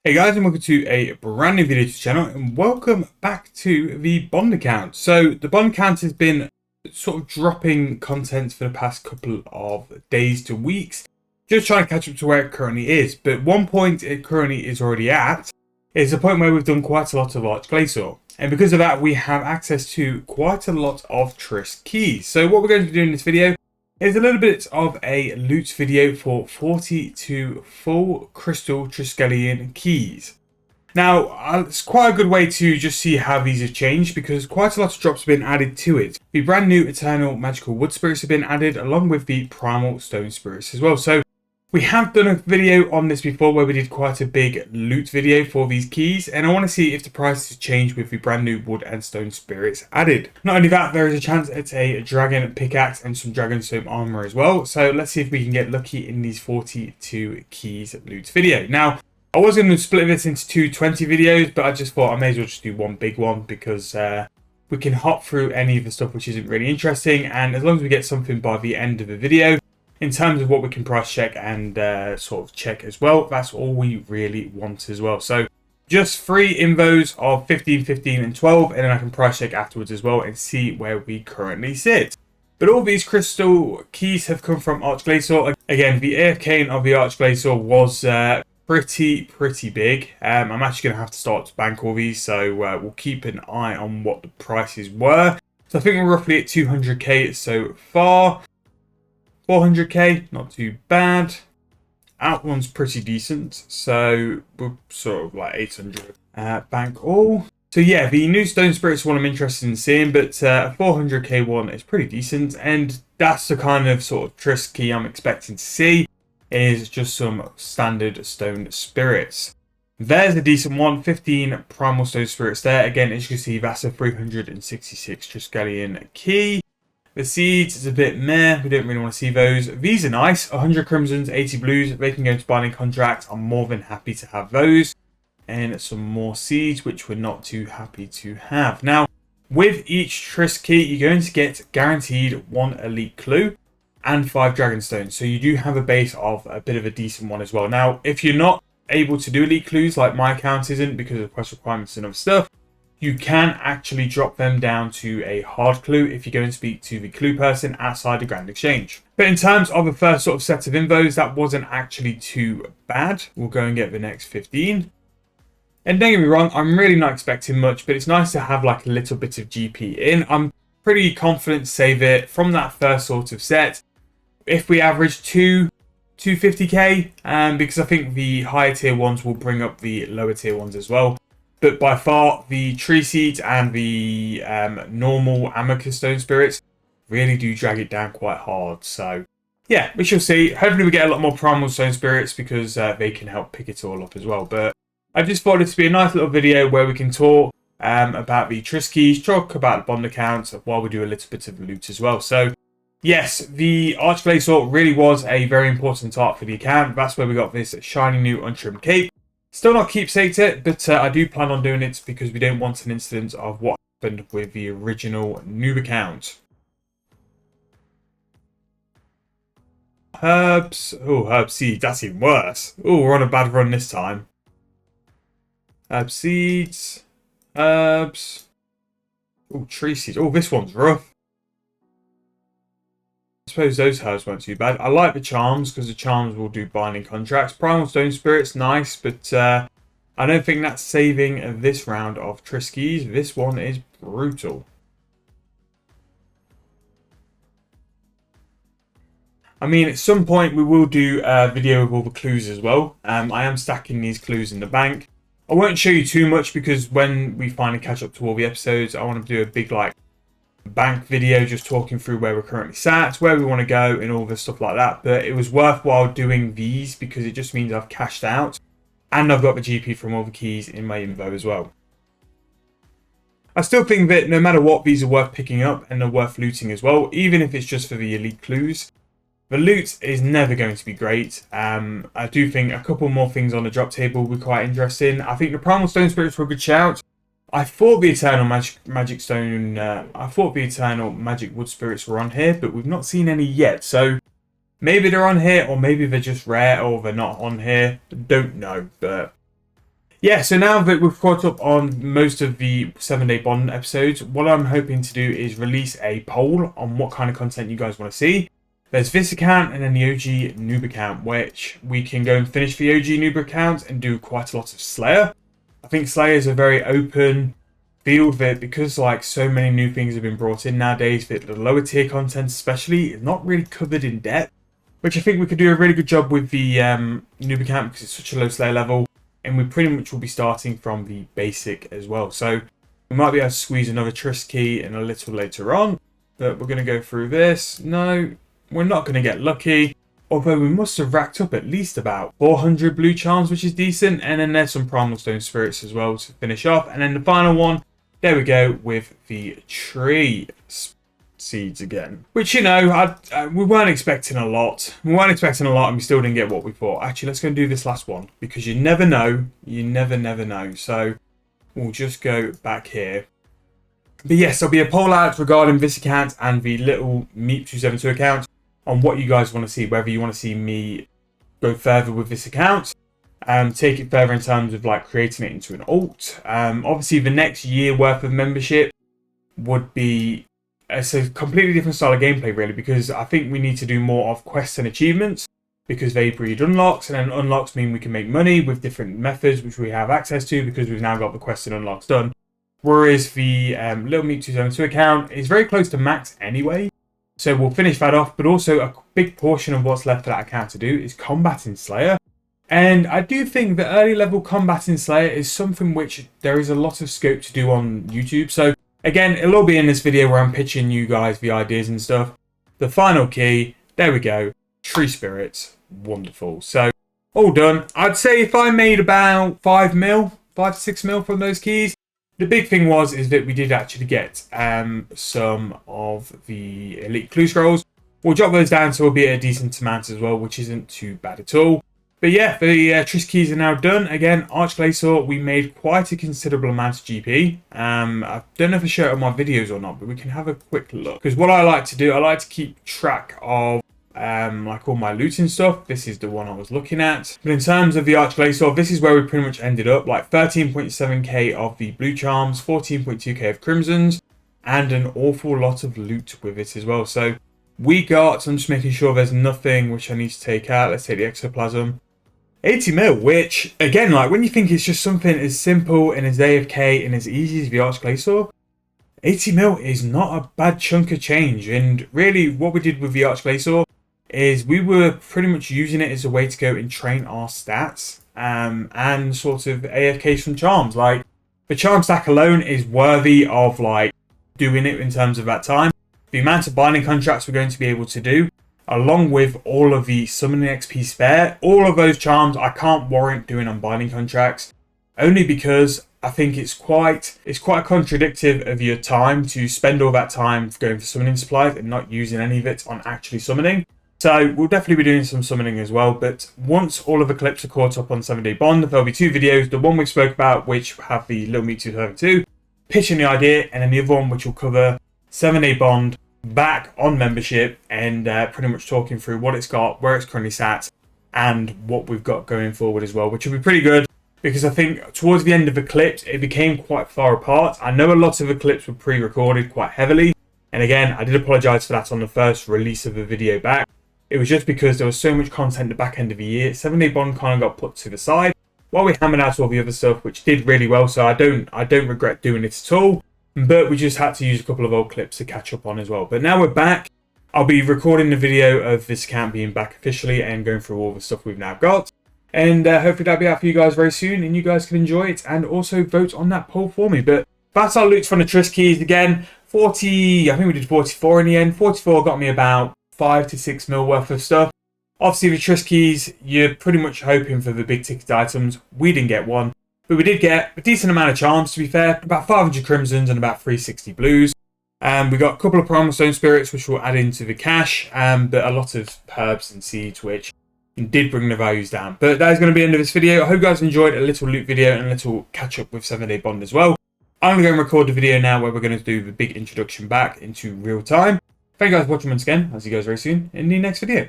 Hey guys, and welcome to a brand new video to the channel, and welcome back to the Bond account. So the Bond account has been sort of dropping content for the past couple of days to weeks, just trying to catch up to where it currently is. But one point it currently is already at is the point where we've done quite a lot of Glacor, and because of that we have access to quite a lot of Trisk keys. So what we're going to do in this video is a little bit of a loot video for 42 full crystal Triskelion keys. Now, it's quite a good way to just see how these have changed, because quite a lot of drops have been added to it. The brand new Eternal Magical Wood Spirits have been added, along with the Primal Stone Spirits as well. So we have done a video on this before where we did quite a big loot video for these keys, and I want to see if the prices change with the brand new wood and stone spirits added. Not only that, there is a chance it's a dragon pickaxe and some dragonstone armor as well. So let's see if we can get lucky in these 42 keys loot video. Now, I was going to split this into two 20 videos, but I just thought I may as well just do one big one, because we can hop through any of the stuff which isn't really interesting, and as long as we get something by the end of the video in terms of what we can price check and sort of check as well, that's all we really want as well. So just 3 invos of 15, 15 and 12, and then I can price check afterwards as well and see where we currently sit. But all these crystal keys have come from Glacor. Again, the AFK of the Glacor was pretty big. I'm actually going to have to start to bank all these, so we'll keep an eye on what the prices were. So I think we're roughly at 200k so far. 400k, not too bad. Out one's pretty decent, so we're sort of like 800 bank all. So yeah, the new Stone Spirits one I'm interested in seeing, but a 400k one is pretty decent, and that's the kind of sort of Trisk key I'm expecting to see, is just some standard Stone Spirits. There's a decent one, 15 Primal Stone Spirits there. Again, as you can see, that's a 366 Triskelion key. The seeds is a bit meh, we don't really want to see those. These are nice, 100 crimsons, 80 blues, they can go into binding contracts. I'm more than happy to have those. And some more seeds, which we're not too happy to have. Now, with each Trisk key, you're going to get guaranteed 1 elite clue and 5 dragonstones. So you do have a base of a bit of a decent one as well. Now, if you're not able to do elite clues, like my account isn't because of quest requirements and other stuff, you can actually drop them down to a hard clue if you go and speak to the clue person outside the Grand Exchange. But in terms of the first sort of set of invos, that wasn't actually too bad. We'll go and get the next 15. And don't get me wrong, I'm really not expecting much, but it's nice to have like a little bit of GP in. I'm pretty confident to save it from that first sort of set. If we average 250k, because I think the higher tier ones will bring up the lower tier ones as well. But by far, the tree seeds and the normal Amicus Stone Spirits really do drag it down quite hard. So, yeah, we shall see. Hopefully we get a lot more Primal Stone Spirits, because they can help pick it all up as well. But I just thought it to be a nice little video where we can talk about the Trisk keys, talk about the Bond accounts, while we do a little bit of loot as well. So, yes, the Glacor really was a very important art for the account. That's where we got this shiny new untrimmed cape. Still not keepsaked it, but I do plan on doing it because we don't want an incident of what happened with the original noob account. Herbs. Oh, herb seeds. That's even worse. Oh, we're on a bad run this time. Herb seeds. Herbs. Oh, tree seeds. Oh, this one's rough. I suppose those herbs weren't too bad. I like the charms, because the charms will do binding contracts. Primal Stone Spirit's nice, but I don't think that's saving this round of Triskies. This one is brutal. I mean, at some point we will do a video with all the clues as well. I am stacking these clues in the bank. I won't show you too much, because when we finally catch up to all the episodes, I want to do a big bank video just talking through where we're currently sat, where we want to go, and all this stuff like that. But it was worthwhile doing these because it just means I've cashed out and I've got the GP from all the keys in my info as well. I still think that no matter what, these are worth picking up and they're worth looting as well, even if it's just for the elite clues. The loot is never going to be great. I do think a couple more things on the drop table will be quite interesting. I think the Primal Stone Spirits were a good shout. I thought the Eternal Magic Stone, I thought the Eternal Magic Wood Spirits were on here, but we've not seen any yet. So maybe they're on here, or maybe they're just rare, or they're not on here. Don't know, but yeah, so now that we've caught up on most of the 7-day bond episodes, what I'm hoping to do is release a poll on what kind of content you guys want to see. There's this account and then the OG noob account, which we can go and finish the OG noob account and do quite a lot of Slayer. I think Slayer is a very open field that, because like so many new things have been brought in nowadays, that the lower tier content especially is not really covered in depth, which I think we could do a really good job with the noob account because it's such a low Slayer level. And we pretty much will be starting from the basic as well. So we might be able to squeeze another trisk key in a little later on. But we're going to go through this. No, we're not going to get lucky. Although we must have racked up at least about 400 blue charms, which is decent. And then there's some primal stone spirits as well to finish off. And then the final one, there we go, with the tree seeds again, which, you know, we weren't expecting a lot. We weren't expecting a lot, and we still didn't get what we thought. Actually, let's go and do this last one, because you never know. You never know. So we'll just go back here. But yes, there'll be a poll out regarding this account and the little Meep272 account on what you guys want to see, whether you want to see me go further with this account, take it further in terms of like creating it into an alt. Obviously, the next year worth of membership would be, it's a completely different style of gameplay, really, because I think we need to do more of quests and achievements, because they breed unlocks, and then unlocks mean we can make money with different methods, which we have access to because we've now got the quests and unlocks done. Whereas the Little Meep272 account is very close to max anyway, so we'll finish that off. But also a big portion of what's left for that account to do is combat in Slayer. And I do think that early level combat in Slayer is something which there is a lot of scope to do on YouTube. So again, it'll all be in this video where I'm pitching you guys the ideas and stuff. The final key, there we go, tree spirits, wonderful. So all done. I'd say if I made about 5 to 6 mil from those keys. The big thing is that we did actually get some of the elite clue scrolls. We'll drop those down to a decent amount as well, which isn't too bad at all. But yeah, the trisk keys are now done. Again, Glacor, we made quite a considerable amount of GP. I don't know if I show it on my videos or not, but we can have a quick look. Because what I like to do, I like to keep track of like all my loot and stuff. This is the one I was looking at. But in terms of the Glacor, this is where we pretty much ended up. Like 13.7k of the blue charms, 14.2k of crimsons, and an awful lot of loot with it as well. So we got, I'm just making sure there's nothing which I need to take out. Let's take the ectoplasm. 80 mil, which, again, like when you think it's just something as simple and as AFK and as easy as the Glacor, 80 mil is not a bad chunk of change. And really what we did with the Glacor is we were pretty much using it as a way to go and train our stats and sort of AFK some charms. Like the charm stack alone is worthy of like doing it in terms of that time. The amount of binding contracts we're going to be able to do, along with all of the summoning XP spare, all of those charms I can't warrant doing on binding contracts, only because I think it's quite contradictive of your time to spend all that time going for summoning supplies and not using any of it on actually summoning. So we'll definitely be doing some summoning as well. But once all of the clips are caught up on 7-day bond, there'll be 2 videos. The one we spoke about, which have the Little Meep272, pitching the idea, and then the other one which will cover 7-day bond, back on membership, and pretty much talking through what it's got, where it's currently sat, and what we've got going forward as well, which will be pretty good, because I think towards the end of the clips it became quite far apart. I know a lot of the clips were pre-recorded quite heavily, and again, I did apologise for that on the first release of the video back. It was just because there was so much content at the back end of the year. 7-day bond kind of got put to the side while we hammered out all the other stuff, which did really well, so I don't regret doing it at all. But we just had to use a couple of old clips to catch up on as well. But now we're back. I'll be recording the video of this account being back officially and going through all the stuff we've now got. And hopefully that'll be out for you guys very soon, and you guys can enjoy it and also vote on that poll for me. But that's our loot from the trisk keys again. 40, I think we did 44 in the end. 44 got me about 5 to 6 mil worth of stuff. Obviously the trisk keys, you're pretty much hoping for the big ticket items. We didn't get one. But we did get a decent amount of charms, to be fair. About 500 crimsons and about 360 blues. We got a couple of primal stone spirits, which we'll add into the cash. But a lot of herbs and seeds, which did bring the values down. But that is going to be the end of this video. I hope you guys enjoyed a little loot video and a little catch up with 7-day bond as well. I'm going to go and record the video now where we're going to do the big introduction back into real time. Thank you guys for watching once again. I'll see you guys very soon in the next video.